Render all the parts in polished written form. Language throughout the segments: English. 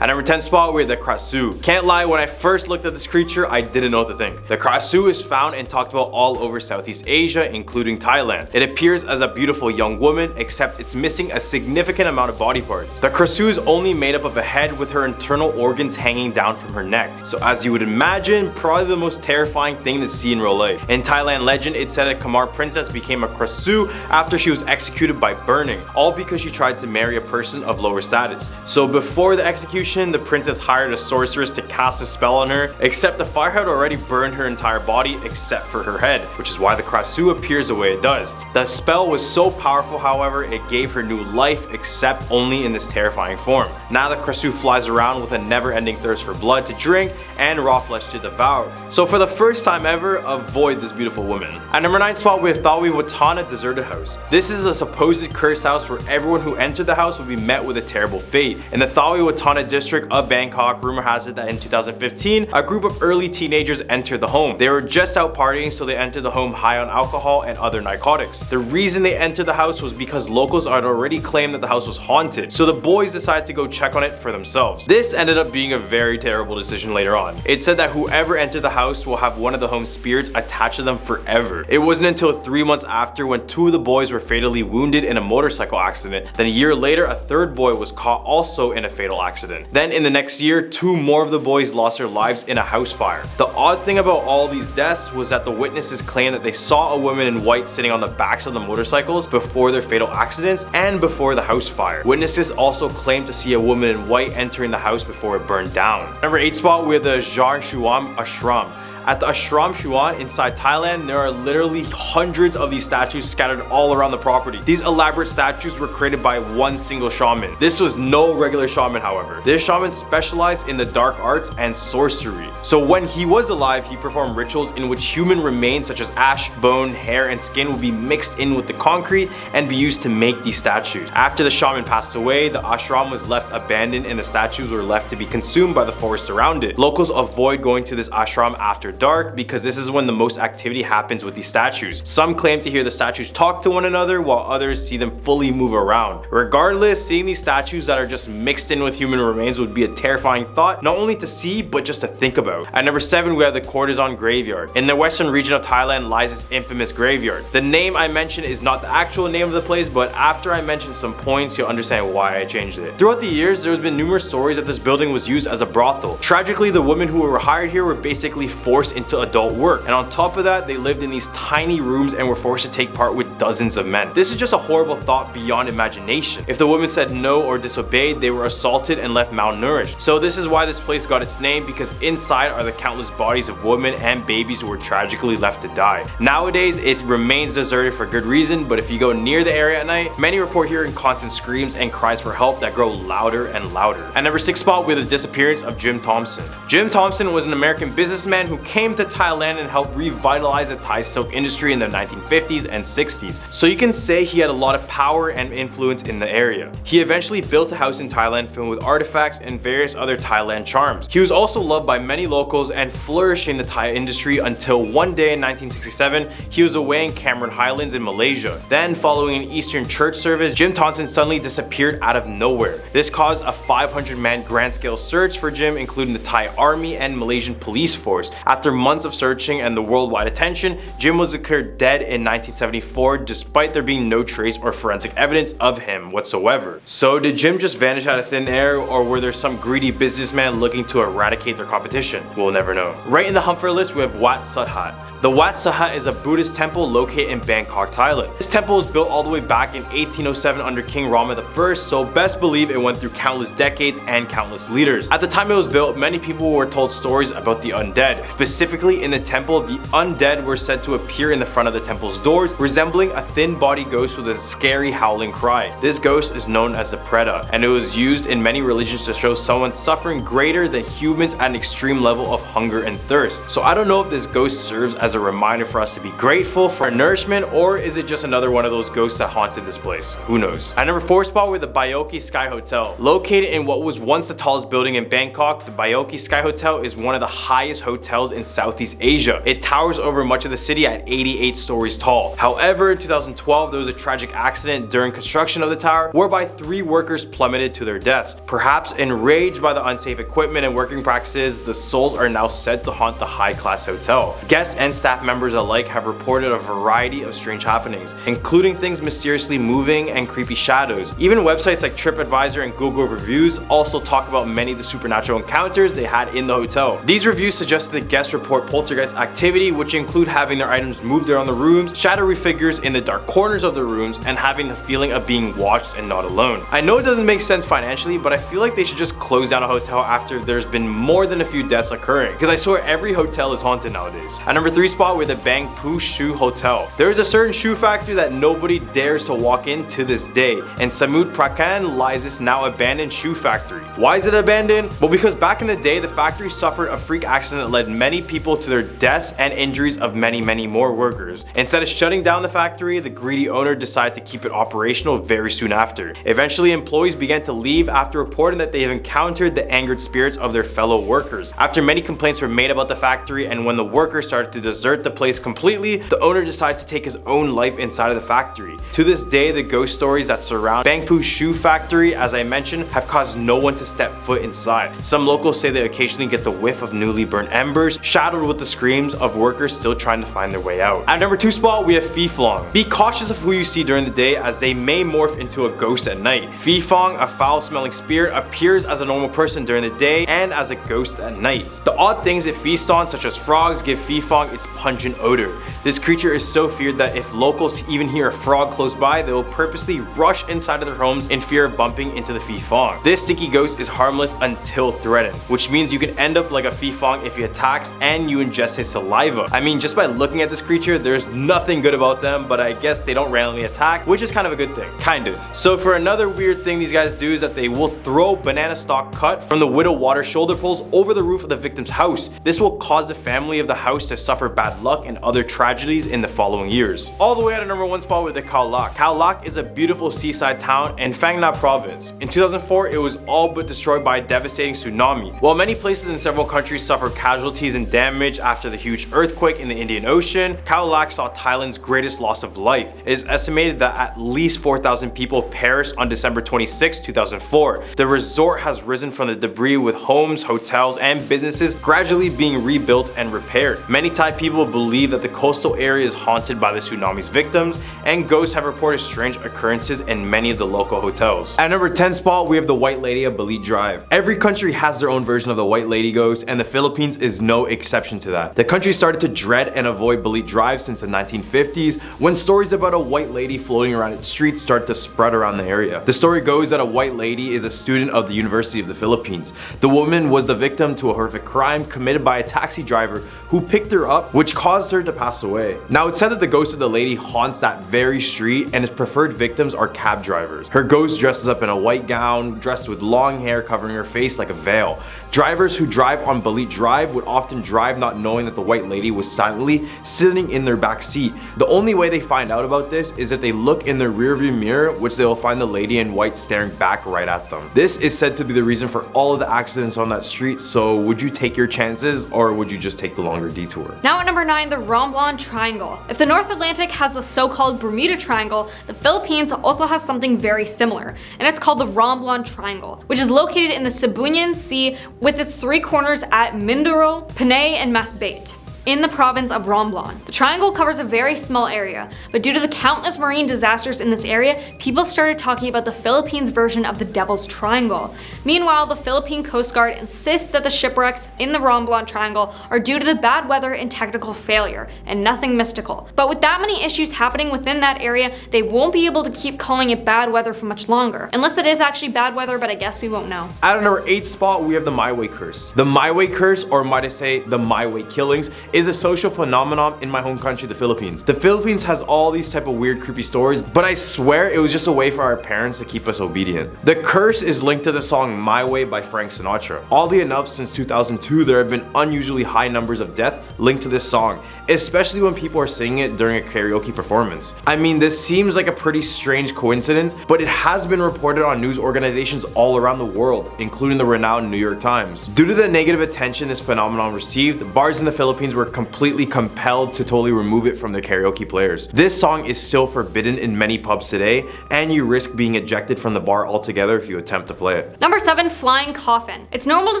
At number 10 spot, we have the Krasu. Can't lie, when I first looked at this creature, I didn't know what to think. The Krasu is found and talked about all over Southeast Asia, including Thailand. It appears as a beautiful young woman, except it's missing a significant amount of body parts. The Krasu is only made up of a head with her internal organs hanging down from her neck. So as you would imagine, probably the most terrifying thing to see in real life. In Thailand legend, it said a Khmer princess became a Krasu after she was executed by burning, all because she tried to marry a person of lower status. So before the execution, the princess hired a sorceress to cast a spell on her, except the fire had already burned her entire body except for her head, which is why the Krasu appears the way it does. The spell was so powerful, however, it gave her new life, except only in this terrifying form. Now the Krasu flies around with a never-ending thirst for blood to drink and raw flesh to devour. So for the first time ever, avoid this beautiful woman. At number 9 spot, we have Thawi Watana Deserted House. This is a supposed cursed house where everyone who entered the house would be met with a terrible fate. In the Thawi Watana district of Bangkok, rumor has it that in 2015, a group of early teenagers entered the home. They were just out partying, so they entered the home high on alcohol and other narcotics. The reason they entered the house was because locals had already claimed that the house was haunted, so the boys decided to go check on it for themselves. This ended up being a very terrible decision later on. It said that whoever entered the house will have one of the home's spirits attached to them forever. It wasn't until 3 months after when 2 of the boys were fatally wounded in a motorcycle accident. Then a year later, a 3rd boy was caught also in a fatal accident. Then in the next year, 2 more of the boys lost their lives in a house fire. The odd thing about all these deaths was that the witnesses claimed that they saw a woman in white sitting on the backs of the motorcycles before their fatal accidents and before the house fire. Witnesses also claimed to see a woman in white entering the house before it burned down. Number 8 spot, we have the Jar Shuam Ashram. At the Ashram Shuan inside Thailand, there are literally hundreds of these statues scattered all around the property. These elaborate statues were created by one single shaman. This was no regular shaman, however. This shaman specialized in the dark arts and sorcery. So when he was alive, he performed rituals in which human remains such as ash, bone, hair, and skin would be mixed in with the concrete and be used to make these statues. After the shaman passed away, the ashram was left abandoned and the statues were left to be consumed by the forest around it. Locals avoid going to this ashram after dark because this is when the most activity happens with these statues. Some claim to hear the statues talk to one another while others see them fully move around. Regardless, seeing these statues that are just mixed in with human remains would be a terrifying thought, not only to see but just to think about. At number 7, we have the Courtesan Graveyard. In the western region of Thailand lies this infamous graveyard. The name I mentioned is not the actual name of the place, but after I mention some points, you'll understand why I changed it. Throughout the years, there has been numerous stories that this building was used as a brothel. Tragically, the women who were hired here were basically forced into adult work, and on top of that, they lived in these tiny rooms and were forced to take part with dozens of men. This is just a horrible thought beyond imagination. If the women said no or disobeyed, they were assaulted and left malnourished. So this is why this place got its name, because inside are the countless bodies of women and babies who were tragically left to die. Nowadays, it remains deserted for good reason, but if you go near the area at night, many report hearing constant screams and cries for help that grow louder and louder. At number 6 spot, we have the disappearance of Jim Thompson. Jim Thompson was an American businessman who came to Thailand and helped revitalize the Thai silk industry in the 1950s and 60s. So you can say he had a lot of power and influence in the area. He eventually built a house in Thailand filled with artifacts and various other Thailand charms. He was also loved by many locals and flourished in the Thai industry until one day in 1967, he was away in Cameron Highlands in Malaysia. Then, following an Eastern church service, Jim Thompson suddenly disappeared out of nowhere. This caused a 500-man grand-scale search for Jim, including the Thai army and Malaysian police force. After months of searching and the worldwide attention, Jim was declared dead in 1974 despite there being no trace or forensic evidence of him whatsoever. So did Jim just vanish out of thin air, or were there some greedy businessman looking to eradicate their competition? We'll never know. Right in the Humfer list, we have Wat Sahat. The Wat Sahat is a Buddhist temple located in Bangkok, Thailand. This temple was built all the way back in 1807 under King Rama I, so best believe it went through countless decades and countless leaders. At the time it was built, many people were told stories about the undead. Specifically in the temple, the undead were said to appear in the front of the temple's doors, resembling a thin-bodied ghost with a scary howling cry. This ghost is known as the Preta, and it was used in many religions to show someone suffering greater than humans at an extreme level of hunger and thirst. So I don't know if this ghost serves as a reminder for us to be grateful for our nourishment, or is it just another one of those ghosts that haunted this place? Who knows? At number 4 spot, we're the Bioki Sky Hotel. Located in what was once the tallest building in Bangkok, the Bioki Sky Hotel is one of the highest hotels in Southeast Asia. It towers over much of the city at 88 stories tall. However, in 2012, there was a tragic accident during construction of the tower whereby 3 workers plummeted to their deaths. Perhaps enraged by the unsafe equipment and working practices, the souls are now said to haunt the high-class hotel. Guests and staff members alike have reported a variety of strange happenings, including things mysteriously moving and creepy shadows. Even websites like TripAdvisor and Google Reviews also talk about many of the supernatural encounters they had in the hotel. These reviews suggest that guests report poltergeist activity, which include having their items moved around the rooms, shadowy figures in the dark corners of the rooms, and having the feeling of being watched and not alone. I know it doesn't make sense financially, but I feel like they should just close down a hotel after there's been more than a few deaths occurring, because I swear every hotel is haunted nowadays. At number 3 spot, we're the Bang Poo Shoe Hotel. There is a certain shoe factory that nobody dares to walk in to this day. In Samut Prakan lies this now abandoned shoe factory. Why is it abandoned? Well, because back in the day, the factory suffered a freak accident that led many people to their deaths and injuries of many more workers. Instead of shutting down the factory, the greedy owner decided to keep it operational very soon after. Eventually, employees began to leave after reporting that they have encountered the angered spirits of their fellow workers. After many complaints were made about the factory, and when the workers started to desert the place completely, the owner decided to take his own life inside of the factory. To this day, the ghost stories that surround Bangpoo Shoe Factory, as I mentioned, have caused no one to step foot inside. Some locals say they occasionally get the whiff of newly burned embers, shadowed with the screams of workers still trying to find their way out. At number 2 spot, we have Phi Phong. Be cautious of who you see during the day, as they may morph into a ghost at night. Phi Phong, a foul-smelling spirit, appears as a normal person during the day and as a ghost at night. The odd things it feasts on, such as frogs, give Phi Phong its pungent odor. This creature is so feared that if locals even hear a frog close by, they will purposely rush inside of their homes in fear of bumping into the Phi Phong. This stinky ghost is harmless until threatened, which means you can end up like a Phi Phong if he attacks and you ingest his saliva. I mean, just by looking at this creature, there's nothing good about them, but I guess they don't randomly attack, which is kind of a good thing. Kind of. So for another weird thing these guys do is that they will throw banana stalk cut from the widow water shoulder poles over the roof of the victim's house. This will cause the family of the house to suffer bad luck and other tragedies in the following years. All the way at a number 1 spot with the Khao Lak. Khao Lak is a beautiful seaside town in Phang Nga province. In 2004, it was all but destroyed by a devastating tsunami. While many places in several countries suffered casualties and damage after the huge earthquake in the Indian Ocean, Khao Lak saw Thailand's greatest loss of life. It is estimated that at least 4,000 people perished on December 26, 2004. The resort has risen from the debris, with homes, hotels, and businesses gradually being rebuilt and repaired. Many Thai people believe that the coastal area is haunted by the tsunami's victims, and ghosts have reported strange occurrences in many of the local hotels. At number 10 spot, we have the White Lady of Balit Drive. Every country has their own version of the White Lady ghost, and the Philippines is no exception to that. The country started to dread and avoid Balit Drive since the 1950s, when stories about a white lady floating around its streets started to spread around the area. The story goes that a white lady is a student of the University of the Philippines. The woman was the victim to a horrific crime committed by a taxi driver who picked her up, which caused her to pass away. Now, it's said that the ghost of the lady haunts that very street, and its preferred victims are cab drivers. Her ghost dresses up in a white gown, dressed with long hair covering her face like a veil. Drivers who drive on Balit Drive would often drive not knowing that the white lady was silently sitting in their back seat. The only way they find out about this is if they look in their rearview mirror, which they will find the lady in white staring back right at them. This is said to be the reason for all of the accidents on that street, so would you take your chances, or would you just take the longer detour? Now at number 9, the Romblon Triangle. If the North Atlantic has the so-called Bermuda Triangle, the Philippines also has something very similar, and it's called the Romblon Triangle, which is located in the Sibuyan Sea with its 3 corners at Mindoro, Panay, and Masbate, in the province of Romblon. The triangle covers a very small area, but due to the countless marine disasters in this area, people started talking about the Philippines' version of the Devil's Triangle. Meanwhile, the Philippine Coast Guard insists that the shipwrecks in the Romblon Triangle are due to the bad weather and technical failure, and nothing mystical. But with that many issues happening within that area, they won't be able to keep calling it bad weather for much longer. Unless it is actually bad weather, but I guess we won't know. At number 8 spot, we have the My Way Curse. The My Way Curse, or might I say, the My Way Killings, is a social phenomenon in my home country, the Philippines. The Philippines has all these type of weird, creepy stories, but I swear it was just a way for our parents to keep us obedient. The curse is linked to the song My Way by Frank Sinatra. Oddly enough, since 2002, there have been unusually high numbers of death linked to this song, especially when people are singing it during a karaoke performance. I mean, this seems like a pretty strange coincidence, but it has been reported on news organizations all around the world, including the renowned New York Times. Due to the negative attention this phenomenon received, bars in the Philippines were completely compelled to totally remove it from their karaoke players. This song is still forbidden in many pubs today, and you risk being ejected from the bar altogether if you attempt to play it. Number 7, flying coffin. It's normal to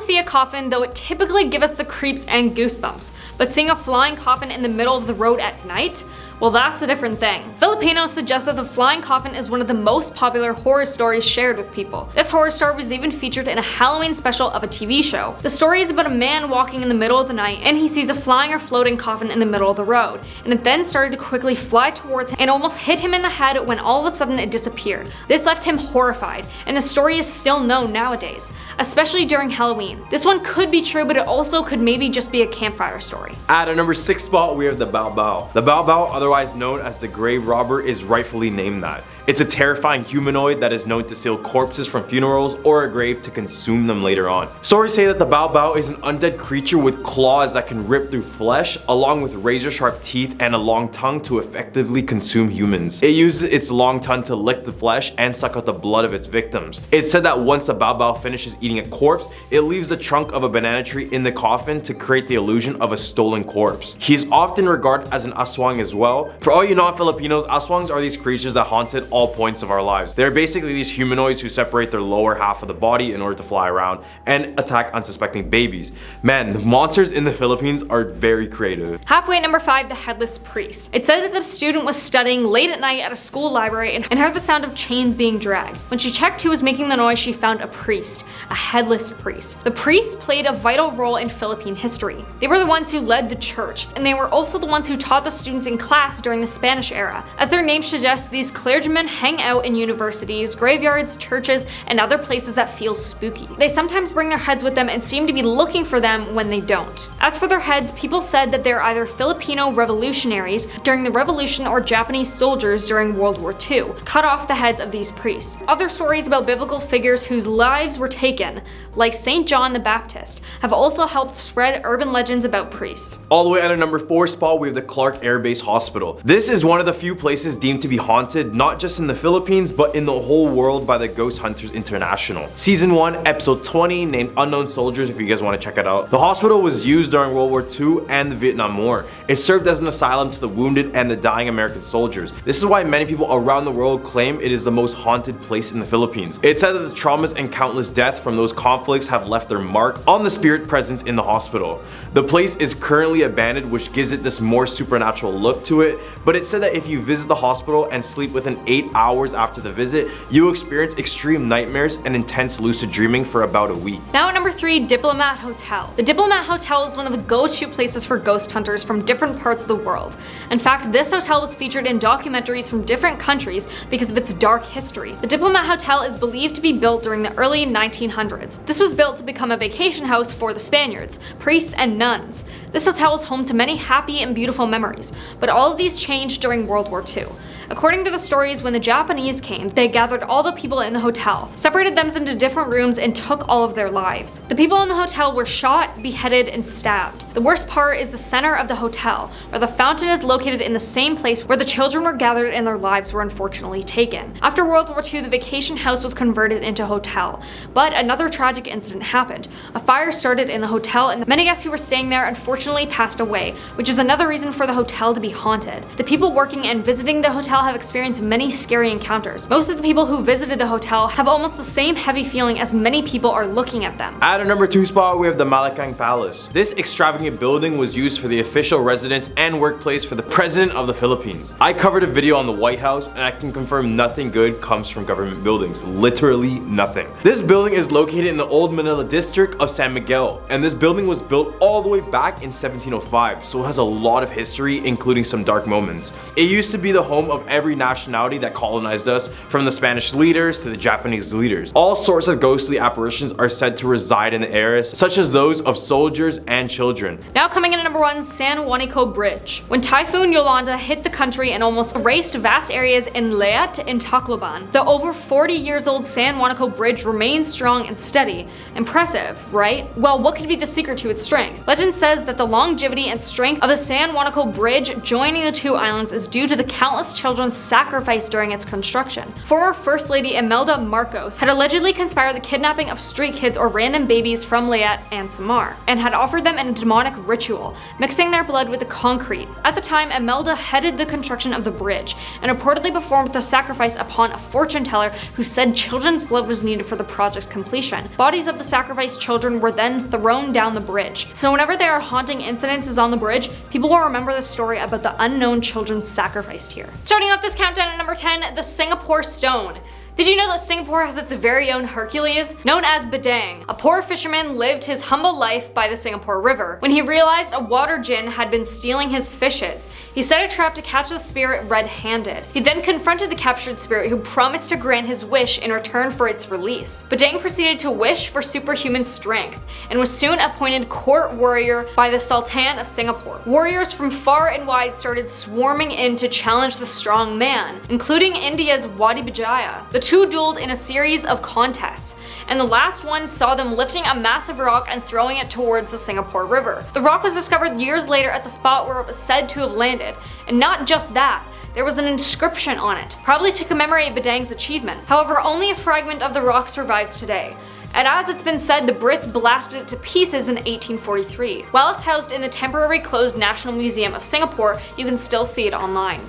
see a coffin, though it typically gives us the creeps and goosebumps. But seeing a flying coffin in the middle of the road at night? Well, that's a different thing. Filipinos suggest that the flying coffin is one of the most popular horror stories shared with people. This horror story was even featured in a Halloween special of a TV show. The story is about a man walking in the middle of the night and he sees a flying or floating coffin in the middle of the road, and it then started to quickly fly towards him and almost hit him in the head when all of a sudden it disappeared. This left him horrified, and the story is still known nowadays, especially during Halloween. This one could be true, but it also could maybe just be a campfire story. At a number 6 spot, we have the Bao Bao. The Bao Bao, otherwise known as the grave robber, is rightfully named that. It's a terrifying humanoid that is known to steal corpses from funerals or a grave to consume them later on. Stories say that the Bao Bao is an undead creature with claws that can rip through flesh, along with razor sharp teeth and a long tongue to effectively consume humans. It uses its long tongue to lick the flesh and suck out the blood of its victims. It's said that once the Bao Bao finishes eating a corpse, it leaves the trunk of a banana tree in the coffin to create the illusion of a stolen corpse. He is often regarded as an aswang as well. For all you non-Filipinos, aswangs are these creatures that haunted all points of our lives. They're basically these humanoids who separate their lower half of the body in order to fly around and attack unsuspecting babies. Man, the monsters in the Philippines are very creative. Halfway at number 5, the headless priest. It said that the student was studying late at night at a school library and heard the sound of chains being dragged. When she checked who was making the noise, she found a priest, a headless priest. The priests played a vital role in Philippine history. They were the ones who led the church, and they were also the ones who taught the students in class during the Spanish era. As their name suggests, these clergymen hang out in universities, graveyards, churches, and other places that feel spooky. They sometimes bring their heads with them and seem to be looking for them when they don't. As for their heads, people said that they're either Filipino revolutionaries during the revolution or Japanese soldiers during World War II, cut off the heads of these priests. Other stories about biblical figures whose lives were taken, like St. John the Baptist, have also helped spread urban legends about priests. All the way at a number 4 spot, we have the Clark Air Base Hospital. This is one of the few places deemed to be haunted, not just in the Philippines, but in the whole world by the Ghost Hunters International. Season 1, episode 20, named Unknown Soldiers, if you guys want to check it out. The hospital was used during World War II and the Vietnam War. It served as an asylum to the wounded and the dying American soldiers. This is why many people around the world claim it is the most haunted place in the Philippines. It's said that the traumas and countless deaths from those conflicts have left their mark on the spirit presence in the hospital. The place is currently abandoned, which gives it this more supernatural look to it, but it's said that if you visit the hospital and sleep within 8 hours after the visit, you experience extreme nightmares and intense lucid dreaming for about a week. Now at number 3, Diplomat Hotel. The Diplomat Hotel is one of the go-to places for ghost hunters from different parts of the world. In fact, this hotel was featured in documentaries from different countries because of its dark history. The Diplomat Hotel is believed to be built during the early 1900s. This was built to become a vacation house for the Spaniards, priests, and nuns. This hotel is home to many happy and beautiful memories, but all of these changed during World War II. According to the stories, when the Japanese came, they gathered all the people in the hotel, separated them into different rooms, and took all of their lives. The people in the hotel were shot, beheaded, and stabbed. The worst part is the center of the hotel, where the fountain is located in the same place where the children were gathered and their lives were unfortunately taken. After World War II, the vacation house was converted into a hotel, but another tragic incident happened. A fire started in the hotel, and many guests who were staying there unfortunately passed away, which is another reason for the hotel to be haunted. The people working and visiting the hotel have experienced many scary encounters. Most of the people who visited the hotel have almost the same heavy feeling as many people are looking at them. At a number 2 spot, we have the Malacanang Palace. This extravagant building was used for the official residence and workplace for the President of the Philippines. I covered a video on the White House, and I can confirm nothing good comes from government buildings. Literally nothing. This building is located in the Old Manila district of San Miguel, and this building was built all the way back in 1705, so it has a lot of history, including some dark moments. It used to be the home of every nationality that colonized us, from the Spanish leaders to the Japanese leaders. All sorts of ghostly apparitions are said to reside in the areas, such as those of soldiers and children. Now coming in at number 1, San Juanico Bridge. When Typhoon Yolanda hit the country and almost erased vast areas in Leyte and Tacloban, the over 40 years old San Juanico Bridge remains strong and steady. Impressive, right? Well, what could be the secret to its strength? Legend says that the longevity and strength of the San Juanico Bridge joining the two islands is due to the countless children sacrificed during its construction. Former First Lady Imelda Marcos had allegedly conspired the kidnapping of street kids or random babies from Leyte and Samar, and had offered them in a demonic ritual, mixing their blood with the concrete. At the time, Imelda headed the construction of the bridge, and reportedly performed the sacrifice upon a fortune teller who said children's blood was needed for the project's completion. Bodies of the sacrificed children were then thrown down the bridge. So whenever there are haunting incidences on the bridge, people will remember the story about the unknown children sacrificed here. Starting off this countdown at number 10, the Singapore Stone. Did you know that Singapore has its very own Hercules? Known as Badang, a poor fisherman lived his humble life by the Singapore River. When he realized a water djinn had been stealing his fishes, he set a trap to catch the spirit red-handed. He then confronted the captured spirit, who promised to grant his wish in return for its release. Badang proceeded to wish for superhuman strength, and was soon appointed court warrior by the Sultan of Singapore. Warriors from far and wide started swarming in to challenge the strong man, including India's Wadi Vijaya. The two dueled in a series of contests, and the last one saw them lifting a massive rock and throwing it towards the Singapore River. The rock was discovered years later at the spot where it was said to have landed, and not just that, there was an inscription on it, probably to commemorate Badang's achievement. However, only a fragment of the rock survives today, and as it's been said, the Brits blasted it to pieces in 1843. While it's housed in the temporary closed National Museum of Singapore, you can still see it online.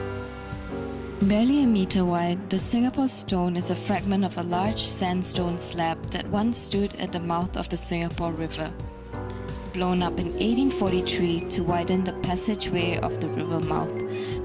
Barely a meter wide, the Singapore Stone is a fragment of a large sandstone slab that once stood at the mouth of the Singapore River. Blown up in 1843 to widen the passageway of the river mouth,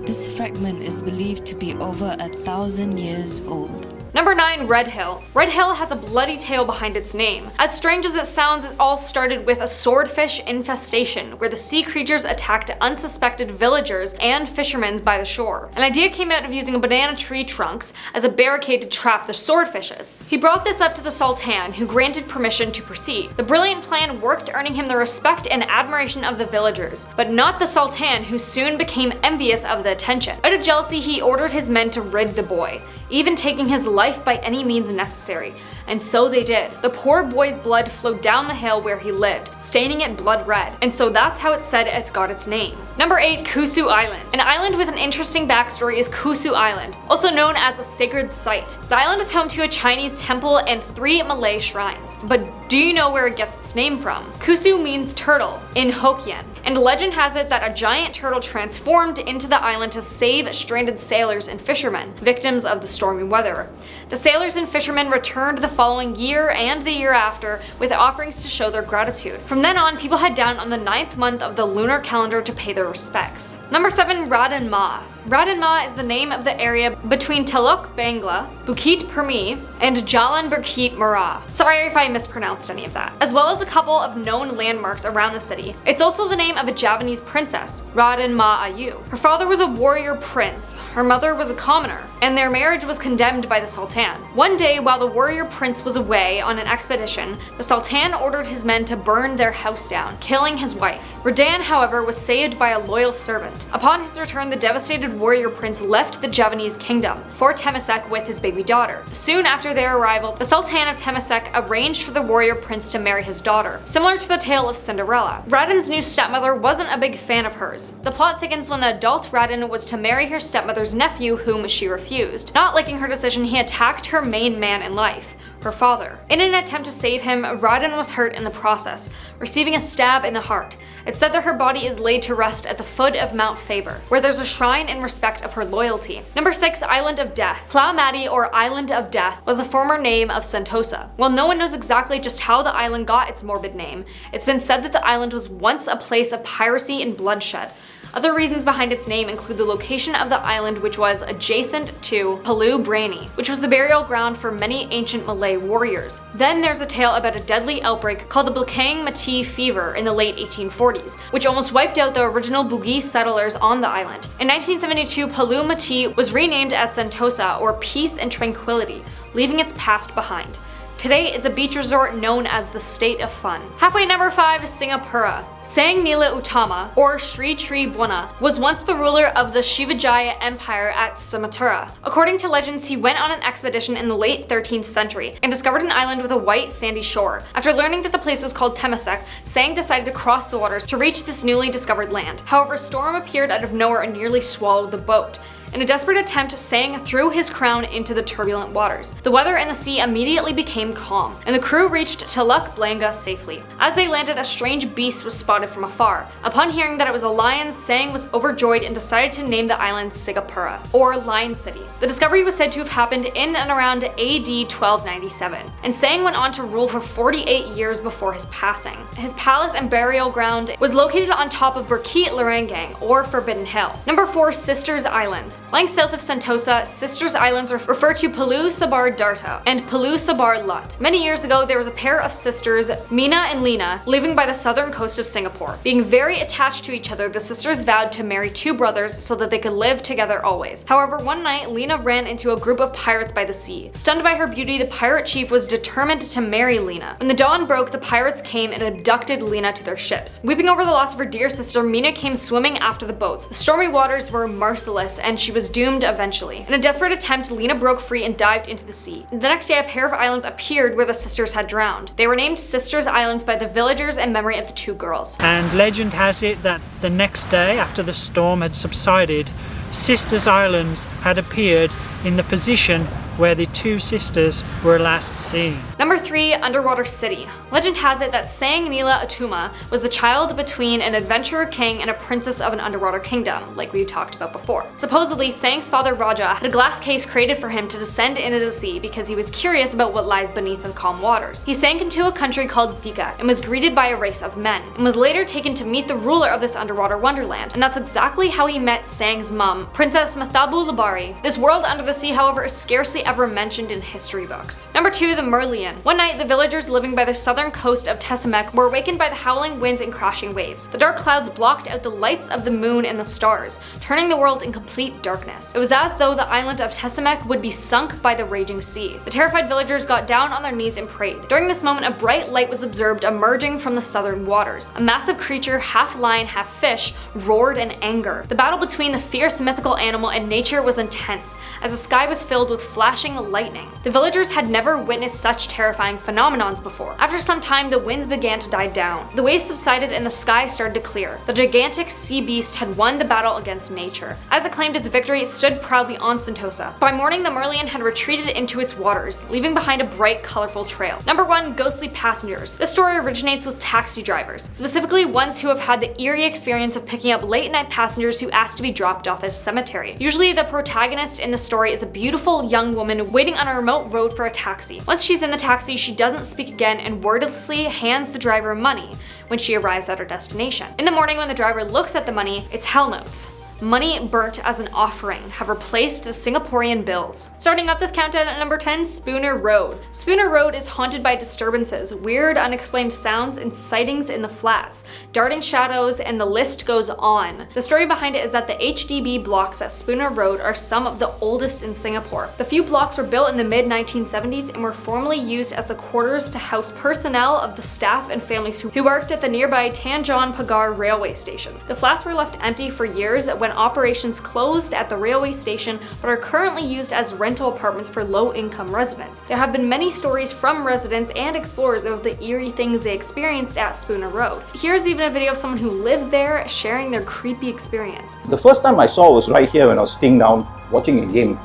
this fragment is believed to be over 1,000 years old. Number 9, Red Hill. Red Hill has a bloody tale behind its name. As strange as it sounds, it all started with a swordfish infestation, where the sea creatures attacked unsuspected villagers and fishermen by the shore. An idea came out of using banana tree trunks as a barricade to trap the swordfishes. He brought this up to the Sultan, who granted permission to proceed. The brilliant plan worked, earning him the respect and admiration of the villagers, but not the Sultan, who soon became envious of the attention. Out of jealousy, he ordered his men to rid the boy, even taking his life by any means necessary. And so they did. The poor boy's blood flowed down the hill where he lived, staining it blood red, and so that's how it's said it's got its name. Number 8, Kusu Island. An island with an interesting backstory is Kusu Island, also known as a sacred site. The island is home to a Chinese temple and 3 Malay shrines. But do you know where it gets its name from? Kusu means turtle in Hokkien, and legend has it that a giant turtle transformed into the island to save stranded sailors and fishermen, victims of the stormy weather. The sailors and fishermen returned the following year and the year after with offerings to show their gratitude. From then on, people head down on the 9th month of the lunar calendar to pay their respects. Number 7, Radin Ma. Radin Ma is the name of the area between Teluk Bangla, Bukit Permi, and Jalan Bukit Merah. Sorry if I mispronounced any of that. As well as a couple of known landmarks around the city. It's also the name of a Javanese princess, Radin Ma Ayu. Her father was a warrior prince, her mother was a commoner, and their marriage was condemned by the Sultan. One day, while the warrior prince was away on an expedition, the Sultan ordered his men to burn their house down, killing his wife. Radin, however, was saved by a loyal servant. Upon his return, the devastated warrior prince left the Javanese kingdom for Temasek with his baby daughter. Soon after their arrival, the Sultan of Temasek arranged for the warrior prince to marry his daughter, similar to the tale of Cinderella. Radin's new stepmother wasn't a big fan of hers. The plot thickens when the adult Radin was to marry her stepmother's nephew, whom she refused. Not liking her decision, he attacked her main man in life, her father. In an attempt to save him, Radin was hurt in the process, receiving a stab in the heart. It's said that her body is laid to rest at the foot of Mount Faber, where there's a shrine in respect of her loyalty. Number 6, Island of Death. Plamati, or Island of Death, was a former name of Sentosa. While no one knows exactly just how the island got its morbid name, it's been said that the island was once a place of piracy and bloodshed. Other reasons behind its name include the location of the island, which was adjacent to Pulau Brani, which was the burial ground for many ancient Malay warriors. Then there's a tale about a deadly outbreak called the Belakang Mati fever in the late 1840s, which almost wiped out the original Bugis settlers on the island. In 1972, Pulau Mati was renamed as Sentosa, or Peace and Tranquility, leaving its past behind. Today, it's a beach resort known as the State of Fun. Halfway number 5 is Singapura. Sang Nila Utama, or Sri Tribhuwana, was once the ruler of the Shivajaya Empire at Sumatra. According to legends, he went on an expedition in the late 13th century and discovered an island with a white sandy shore. After learning that the place was called Temasek, Sang decided to cross the waters to reach this newly discovered land. However, a storm appeared out of nowhere and nearly swallowed the boat. In a desperate attempt, Sang threw his crown into the turbulent waters. The weather and the sea immediately became calm, and the crew reached Teluk Blangah safely. As they landed, a strange beast was spotted from afar. Upon hearing that it was a lion, Sang was overjoyed and decided to name the island Sigapura, or Lion City. The discovery was said to have happened in and around AD 1297, and Sang went on to rule for 48 years before his passing. His palace and burial ground was located on top of Bukit Larangang, or Forbidden Hill. Number 4, Sisters Islands. Lying south of Sentosa, Sisters Islands refer to Pulau Sabar Darta and Pulau Sabar Lut. Many years ago, there was a pair of sisters, Mina and Lina, living by the southern coast of Singapore. Being very attached to each other, the sisters vowed to marry 2 brothers so that they could live together always. However, one night, Lina ran into a group of pirates by the sea. Stunned by her beauty, the pirate chief was determined to marry Lina. When the dawn broke, the pirates came and abducted Lina to their ships. Weeping over the loss of her dear sister, Mina came swimming after the boats. The stormy waters were merciless, and she was doomed eventually. In a desperate attempt, Lina broke free and dived into the sea. The next day, a pair of islands appeared where the sisters had drowned. They were named Sisters Islands by the villagers in memory of the 2 girls. And legend has it that the next day, after the storm had subsided, Sisters Islands had appeared in the position where the 2 sisters were last seen. Number 3, Underwater City. Legend has it that Sang Nila Utama was the child between an adventurer king and a princess of an underwater kingdom, like we talked about before. Supposedly, Sang's father Raja had a glass case created for him to descend into the sea because he was curious about what lies beneath the calm waters. He sank into a country called Dika and was greeted by a race of men, and was later taken to meet the ruler of this underwater wonderland. And that's exactly how he met Sang's mum, Princess Mathabu Labari. This world under the sea, however, is scarcely ever mentioned in history books. Number 2, the Merlion. One night, the villagers living by the southern coast of Tesamek were awakened by the howling winds and crashing waves. The dark clouds blocked out the lights of the moon and the stars, turning the world in complete darkness. It was as though the island of Tesamek would be sunk by the raging sea. The terrified villagers got down on their knees and prayed. During this moment, a bright light was observed emerging from the southern waters. A massive creature, half lion, half fish, roared in anger. The battle between the fierce mythical animal and nature was intense, as the sky was filled with flashing lightning. The villagers had never witnessed such terrifying phenomenons before. After some time, the winds began to die down. The waves subsided and the sky started to clear. The gigantic sea beast had won the battle against nature. As it claimed its victory, it stood proudly on Sentosa. By morning, the Merlion had retreated into its waters, leaving behind a bright, colorful trail. Number 1, ghostly passengers. This story originates with taxi drivers, specifically ones who have had the eerie experience of picking up late-night passengers who ask to be dropped off at a cemetery. Usually, the protagonist in the story is a beautiful young woman waiting on a remote road for a taxi. Once she's in the taxi, she doesn't speak again and wordlessly hands the driver money when she arrives at her destination. In the morning, when the driver looks at the money, it's hell notes. Money burnt as an offering have replaced the Singaporean bills. Starting up this countdown at number 10, Spooner Road. Spooner Road is haunted by disturbances, weird unexplained sounds, and sightings in the flats, darting shadows, and the list goes on. The story behind it is that the HDB blocks at Spooner Road are some of the oldest in Singapore. The few blocks were built in the mid-1970s and were formerly used as the quarters to house personnel of the staff and families who worked at the nearby Tanjong Pagar railway station. The flats were left empty for years when operations closed at the railway station, but are currently used as rental apartments for low-income residents. There have been many stories from residents and explorers about the eerie things they experienced at Spooner Road. Here's even a video of someone who lives there sharing their creepy experience. The first time I saw was right here when I was sitting down watching a game.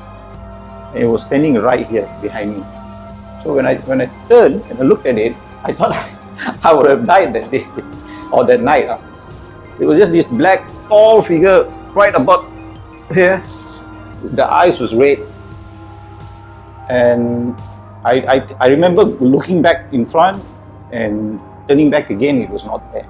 And it was standing right here behind me. So when I turned and I looked at it, I thought I would have died that day or that night. It was just this black, tall figure right about here. The eyes was red, and I remember looking back in front and turning back again. It was not there.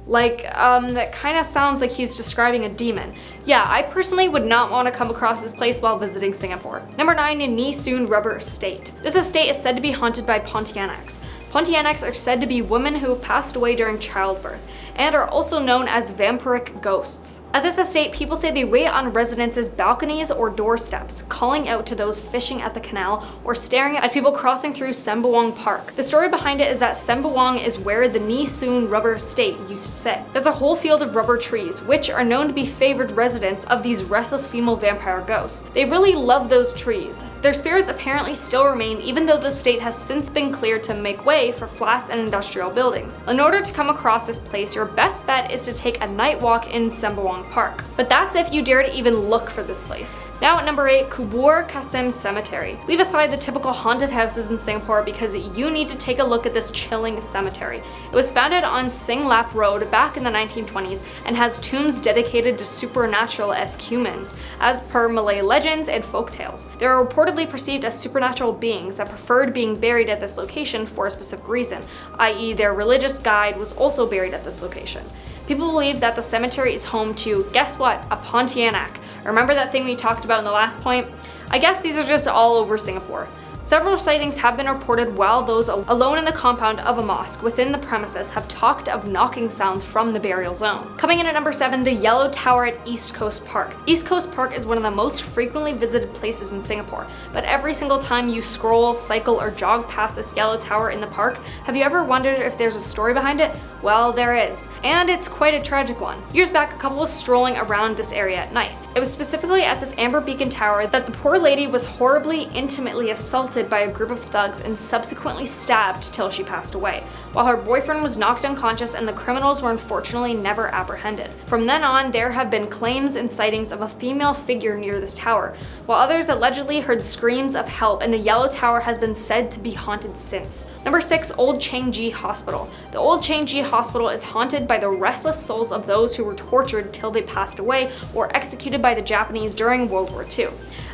That kind of sounds like he's describing a demon. Yeah, I personally would not want to come across this place while visiting Singapore. Number 9, Nee Soon Rubber Estate. This estate is said to be haunted by Pontianics. Pontianics are said to be women who have passed away during childbirth, and are also known as vampiric ghosts. At this estate, people say they wait on residents' balconies or doorsteps, calling out to those fishing at the canal or staring at people crossing through Sembawang Park. The story behind it is that Sembawang is where the Nee Soon Rubber Estate used to sit. That's a whole field of rubber trees, which are known to be favored residents of these restless female vampire ghosts. They really love those trees. Their spirits apparently still remain even though the estate has since been cleared to make way for flats and industrial buildings. In order to come across this place, your best bet is to take a night walk in Sembawang Park. But that's if you dare to even look for this place. Now at number 8, Kubur Kasim Cemetery. Leave aside the typical haunted houses in Singapore because you need to take a look at this chilling cemetery. It was founded on Sing Lap Road back in the 1920s and has tombs dedicated to supernatural-esque humans, as per Malay legends and folktales. They are reportedly perceived as supernatural beings that preferred being buried at this location for a specific reason, i.e. their religious guide was also buried at this location. People believe that the cemetery is home to, guess what, a Pontianak. Remember that thing we talked about in the last point? I guess these are just all over Singapore. Several sightings have been reported while those alone in the compound of a mosque within the premises have talked of knocking sounds from the burial zone. Coming in at number 7, the Yellow Tower at East Coast Park. East Coast Park is one of the most frequently visited places in Singapore, but every single time you scroll, cycle, or jog past this yellow tower in the park, have you ever wondered if there's a story behind it? Well, there is, and it's quite a tragic one. Years back, a couple was strolling around this area at night. It was specifically at this Amber Beacon Tower that the poor lady was horribly, intimately assaulted by a group of thugs and subsequently stabbed till she passed away, while her boyfriend was knocked unconscious and the criminals were unfortunately never apprehended. From then on, there have been claims and sightings of a female figure near this tower, while others allegedly heard screams of help, and the Yellow Tower has been said to be haunted since. Number 6, Old Changji Hospital. The Old Changji Hospital is haunted by the restless souls of those who were tortured till they passed away or executed by the Japanese during World War II,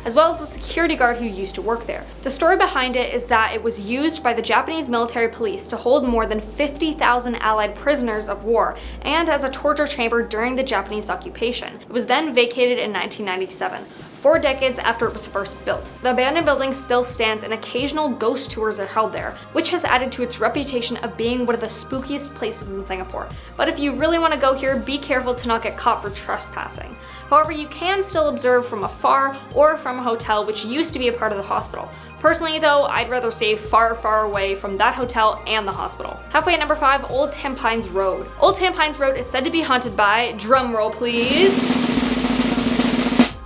as well as the security guard who used to work there. The story behind it is that it was used by the Japanese military police to hold more than 50,000 Allied prisoners of war and as a torture chamber during the Japanese occupation. It was then vacated in 1997. 4 decades after it was first built. The abandoned building still stands and occasional ghost tours are held there, which has added to its reputation of being one of the spookiest places in Singapore. But if you really want to go here, be careful to not get caught for trespassing. However, you can still observe from afar or from a hotel which used to be a part of the hospital. Personally though, I'd rather stay far, far away from that hotel and the hospital. Halfway at number 5, Old Tampines Road. Old Tampines Road is said to be haunted by, drumroll please,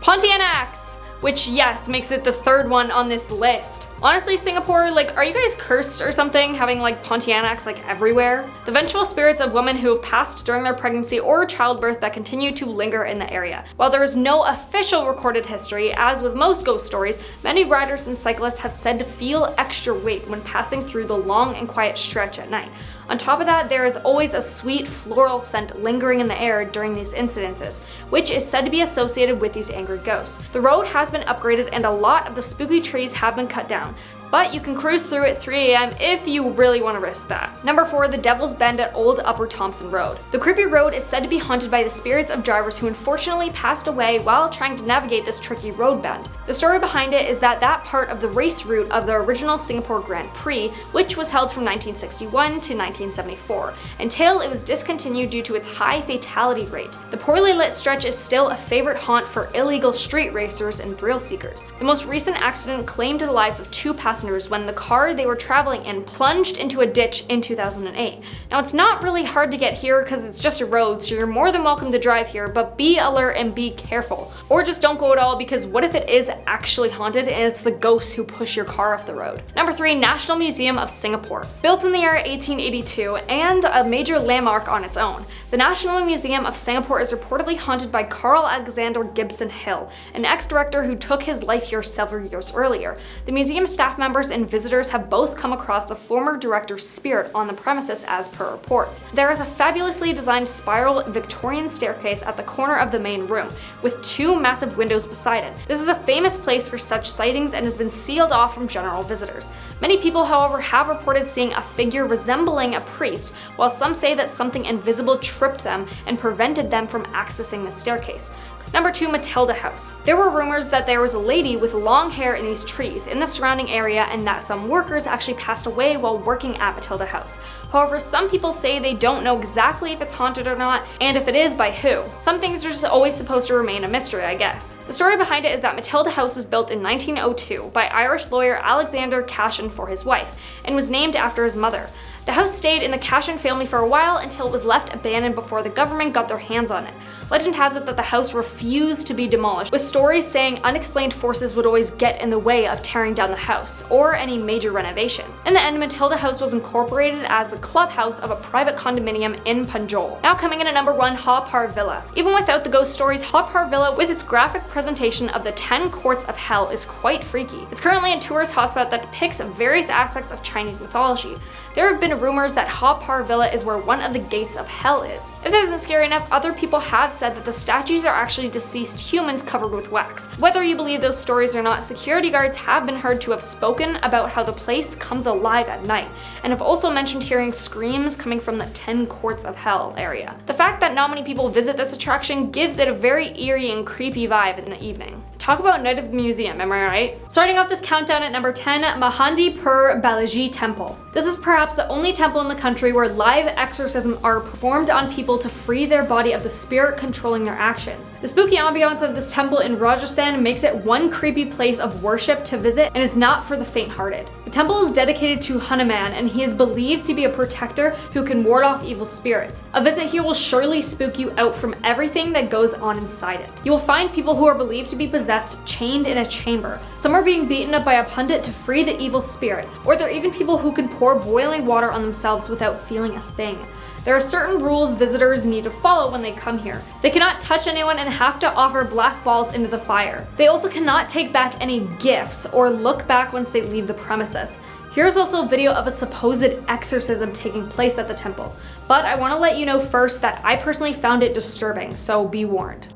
Pontianics, which yes, makes it the 3rd one on this list. Honestly, Singapore, are you guys cursed or something, having Pontianics everywhere? The vengeful spirits of women who have passed during their pregnancy or childbirth that continue to linger in the area. While there is no official recorded history, as with most ghost stories, many riders and cyclists have said to feel extra weight when passing through the long and quiet stretch at night. On top of that, there is always a sweet floral scent lingering in the air during these incidences, which is said to be associated with these angry ghosts. The road has been upgraded and a lot of the spooky trees have been cut down, but you can cruise through at 3 AM if you really want to risk that. Number 4, the Devil's Bend at Old Upper Thompson Road. The creepy road is said to be haunted by the spirits of drivers who unfortunately passed away while trying to navigate this tricky road bend. The story behind it is that part of the race route of the original Singapore Grand Prix, which was held from 1961 to 1974, until it was discontinued due to its high fatality rate. The poorly lit stretch is still a favorite haunt for illegal street racers and thrill seekers. The most recent accident claimed the lives of 2 passengers when the car they were traveling in plunged into a ditch in 2008. Now it's not really hard to get here because it's just a road, so you're more than welcome to drive here, but be alert and be careful. Or just don't go at all, because what if it is actually haunted and it's the ghosts who push your car off the road? Number 3, National Museum of Singapore. Built in the year 1882 and a major landmark on its own, the National Museum of Singapore is reportedly haunted by Carl Alexander Gibson Hill, an ex-director who took his life here several years earlier. The museum staff members members and visitors have both come across the former director's spirit on the premises as per reports. There is a fabulously designed spiral Victorian staircase at the corner of the main room, with 2 massive windows beside it. This is a famous place for such sightings and has been sealed off from general visitors. Many people, however, have reported seeing a figure resembling a priest, while some say that something invisible tripped them and prevented them from accessing the staircase. Number 2, Matilda House. There were rumors that there was a lady with long hair in these trees in the surrounding area and that some workers actually passed away while working at Matilda House. However, some people say they don't know exactly if it's haunted or not, and if it is, by who. Some things are just always supposed to remain a mystery, I guess. The story behind it is that Matilda House was built in 1902 by Irish lawyer Alexander Cashin for his wife, and was named after his mother. The house stayed in the Cashin family for a while until it was left abandoned before the government got their hands on it. Legend has it that the house refused to be demolished, with stories saying unexplained forces would always get in the way of tearing down the house, or any major renovations. In the end, Matilda House was incorporated as the clubhouse of a private condominium in Punjol. Now coming in at number 1, Haw Par Villa. Even without the ghost stories, Haw Par Villa, with its graphic presentation of the 10 courts of hell, is quite freaky. It's currently a tourist hotspot that depicts various aspects of Chinese mythology. There have been rumors that Haw Par Villa is where one of the gates of hell is. If that isn't scary enough, other people have said that the statues are actually deceased humans covered with wax. Whether you believe those stories or not, security guards have been heard to have spoken about how the place comes alive at night, and have also mentioned hearing screams coming from the 10 courts of hell area. The fact that not many people visit this attraction gives it a very eerie and creepy vibe in the evening. Talk about Night of the Museum, am I right? Starting off this countdown at number 10, Mahandipur Balaji Temple. This is perhaps the only temple in the country where live exorcisms are performed on people to free their body of the spirit controlling their actions. The spooky ambiance of this temple in Rajasthan makes it one creepy place of worship to visit and is not for the faint-hearted. The temple is dedicated to Hanuman, and he is believed to be a protector who can ward off evil spirits. A visit here will surely spook you out from everything that goes on inside it. You will find people who are believed to be possessed chained in a chamber. Some are being beaten up by a pundit to free the evil spirit, or there are even people who can pour boiling water on themselves without feeling a thing. There are certain rules visitors need to follow when they come here. They cannot touch anyone and have to offer black balls into the fire. They also cannot take back any gifts or look back once they leave the premises. Here's also a video of a supposed exorcism taking place at the temple, but I want to let you know first that I personally found it disturbing, so be warned.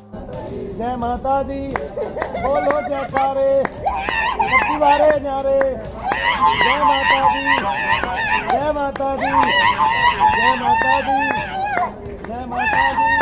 जय माता दी बोलो जयकारे सबकी बारे न्यारे जय माता दी जय माता दी जय माता दी जय माता दी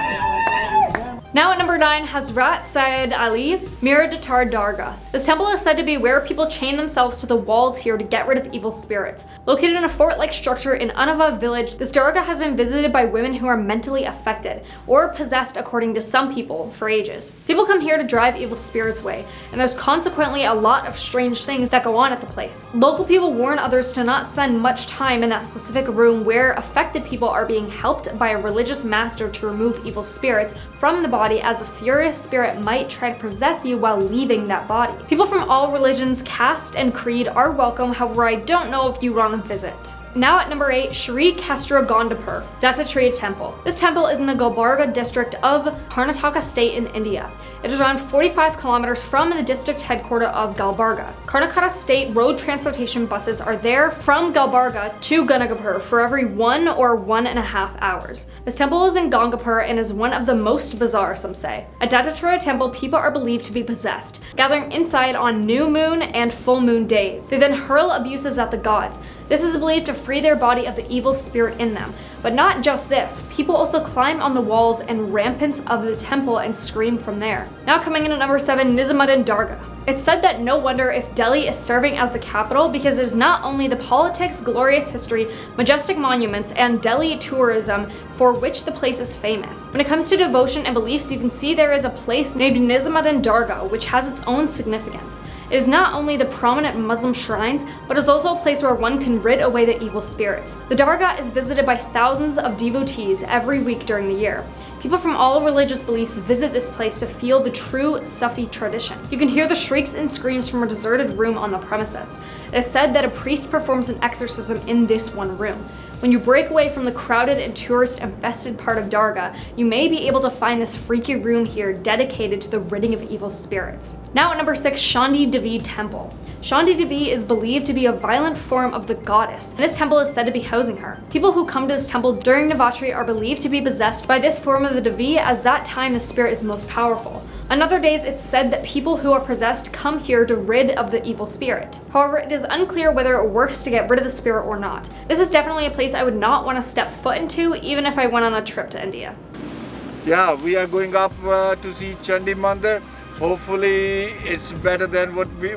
Now at number 9, Hazrat Syed Ali Miradatar Dargah. This temple is said to be where people chain themselves to the walls here to get rid of evil spirits. Located in a fort-like structure in Unava village, this Dargah has been visited by women who are mentally affected, or possessed according to some people, for ages. People come here to drive evil spirits away, and there's consequently a lot of strange things that go on at the place. Local people warn others to not spend much time in that specific room where affected people are being helped by a religious master to remove evil spirits from the body, as the furious spirit might try to possess you while leaving that body. People from all religions, caste, and creed are welcome, however I don't know if you want to visit. Now at number 8, Shri Kestra Gondapur Dattatreya Temple. This temple is in the Gulbarga district of Karnataka state in India. It is around 45 kilometers from the district headquarters of Gulbarga. Karnataka state road transportation buses are there from Gulbarga to Gangapur for every 1 or 1.5 hours. This temple is in Gangapur and is one of the most bizarre, some say. At Dattatreya Temple, people are believed to be possessed, gathering inside on new moon and full moon days. They then hurl abuses at the gods. This is believed to free their body of the evil spirit in them. But not just this, people also climb on the walls and rampants of the temple and scream from there. Now coming in at number 7, Nizamuddin Dargah. It's said that no wonder if Delhi is serving as the capital, because it is not only the politics, glorious history, majestic monuments, and Delhi tourism for which the place is famous. When it comes to devotion and beliefs, you can see there is a place named Nizamuddin Dargah, which has its own significance. It is not only the prominent Muslim shrines, but is also a place where one can rid away the evil spirits. The Dargah is visited by thousands of devotees every week during the year. People from all religious beliefs visit this place to feel the true Sufi tradition. You can hear the shrieks and screams from a deserted room on the premises. It is said that a priest performs an exorcism in this one room. When you break away from the crowded and tourist-infested part of Dargah, you may be able to find this freaky room here dedicated to the ridding of evil spirits. Now at number 6, Shandi Devi Temple. Shandi Devi is believed to be a violent form of the goddess, and this temple is said to be housing her. People who come to this temple during Navratri are believed to be possessed by this form of the Devi, as that time the spirit is most powerful. On other days, it's said that people who are possessed come here to rid of the evil spirit. However, it is unclear whether it works to get rid of the spirit or not. This is definitely a place I would not want to step foot into, even if I went on a trip to India. Yeah, we are going up to see Chandi Mandir. Hopefully, it's better than what we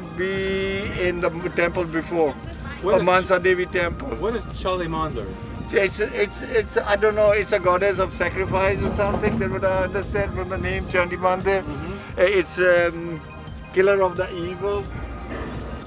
in the temple before, Mansa Devi temple. What is Chandi Mandir? It's I don't know. It's a goddess of sacrifice or something. That's what I understand from the name Chandi Mandir. It's killer of the evil.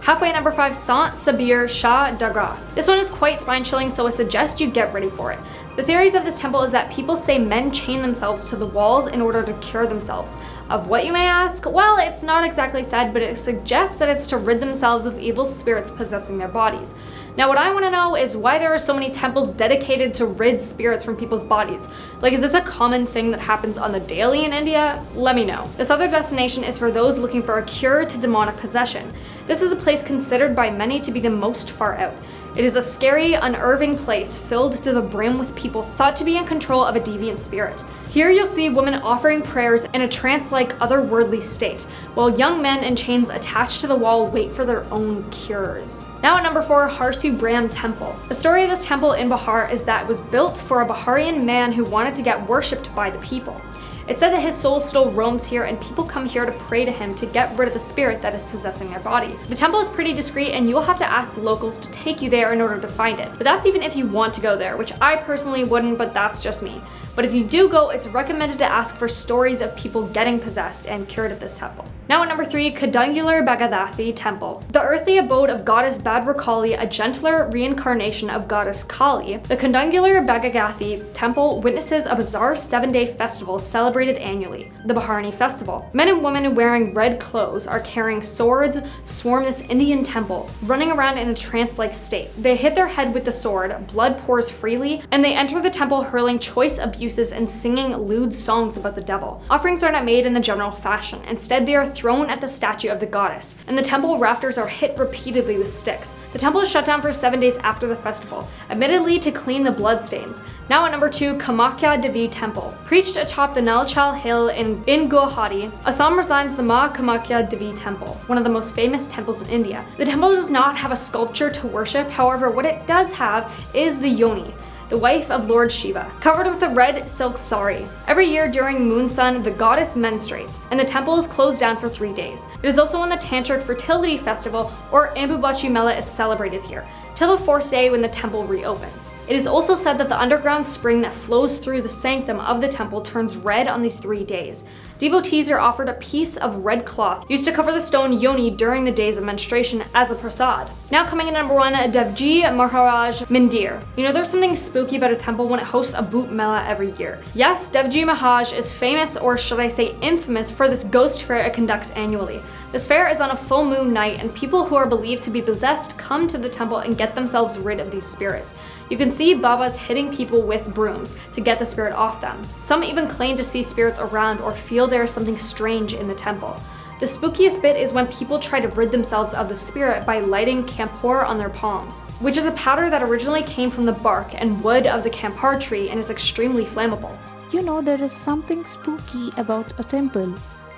Halfway at number 5, Sant Sabir Shah Dargah. This one is quite spine-chilling, so I suggest you get ready for it. The theories of this temple is that people say men chain themselves to the walls in order to cure themselves. Of what, you may ask? Well, it's not exactly said, but it suggests that it's to rid themselves of evil spirits possessing their bodies. Now, what I want to know is why there are so many temples dedicated to rid spirits from people's bodies. Like, is this a common thing that happens on the daily in India? Let me know. This other destination is for those looking for a cure to demonic possession. This is a place considered by many to be the most far out. It is a scary, unnerving place filled to the brim with people thought to be in control of a deviant spirit. Here you'll see women offering prayers in a trance-like otherworldly state, while young men in chains attached to the wall wait for their own cures. Now at number 4, Harsu Brahm Temple. The story of this temple in Bihar is that it was built for a Baharian man who wanted to get worshipped by the people. It's said that his soul still roams here and people come here to pray to him to get rid of the spirit that is possessing their body. The temple is pretty discreet and you'll have to ask locals to take you there in order to find it. But that's even if you want to go there, which I personally wouldn't, but that's just me. But if you do go, it's recommended to ask for stories of people getting possessed and cured at this temple. Now at number 3, Kadungular Bhagadathi Temple. The earthly abode of goddess Bhadrakali, a gentler reincarnation of goddess Kali, the Kadungular Bhagadathi Temple witnesses a bizarre 7-day festival celebrated annually, the Baharani Festival. Men and women wearing red clothes are carrying swords, swarm this Indian temple, running around in a trance-like state. They hit their head with the sword, blood pours freely, and they enter the temple hurling choice abuses and singing lewd songs about the devil. Offerings are not made in the general fashion. Instead, they are thrown at the statue of the goddess, and the temple rafters are hit repeatedly with sticks. The temple is shut down for 7 days after the festival, admittedly to clean the bloodstains. Now at number 2, Kamakya Devi Temple. Preached atop the Nalchal Hill in Guwahati, Assam resides the Ma Kamakya Devi Temple, one of the most famous temples in India. The temple does not have a sculpture to worship, however, what it does have is the Yoni, the wife of Lord Shiva, covered with a red silk sari. Every year during moon sun, the goddess menstruates, and the temple is closed down for 3 days. It is also when the Tantric Fertility Festival, or Ambubachi Mela, is celebrated here, till the 4th day when the temple reopens. It is also said that the underground spring that flows through the sanctum of the temple turns red on these 3 days. Devotees are offered a piece of red cloth used to cover the stone yoni during the days of menstruation as a prasad. Now coming in number 1, Devji Maharaj Mandir. You know, there's something spooky about a temple when it hosts a Bhoot Mela every year. Yes, Devji Maharaj is famous, or should I say infamous, for this ghost fair it conducts annually. This fair is on a full moon night, and people who are believed to be possessed come to the temple and get themselves rid of these spirits. You can see Babas hitting people with brooms to get the spirit off them. Some even claim to see spirits around or feel there is something strange in the temple. The spookiest bit is when people try to rid themselves of the spirit by lighting kampur on their palms, which is a powder that originally came from the bark and wood of the kampar tree and is extremely flammable. You know, there is something spooky about a temple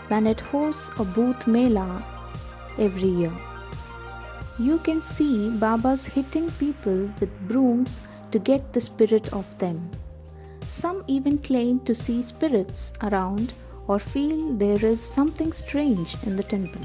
when it hosts a Bhoot Mela every year. You can see Babas hitting people with brooms to get the spirit of them. Some even claim to see spirits around or feel there is something strange in the temple.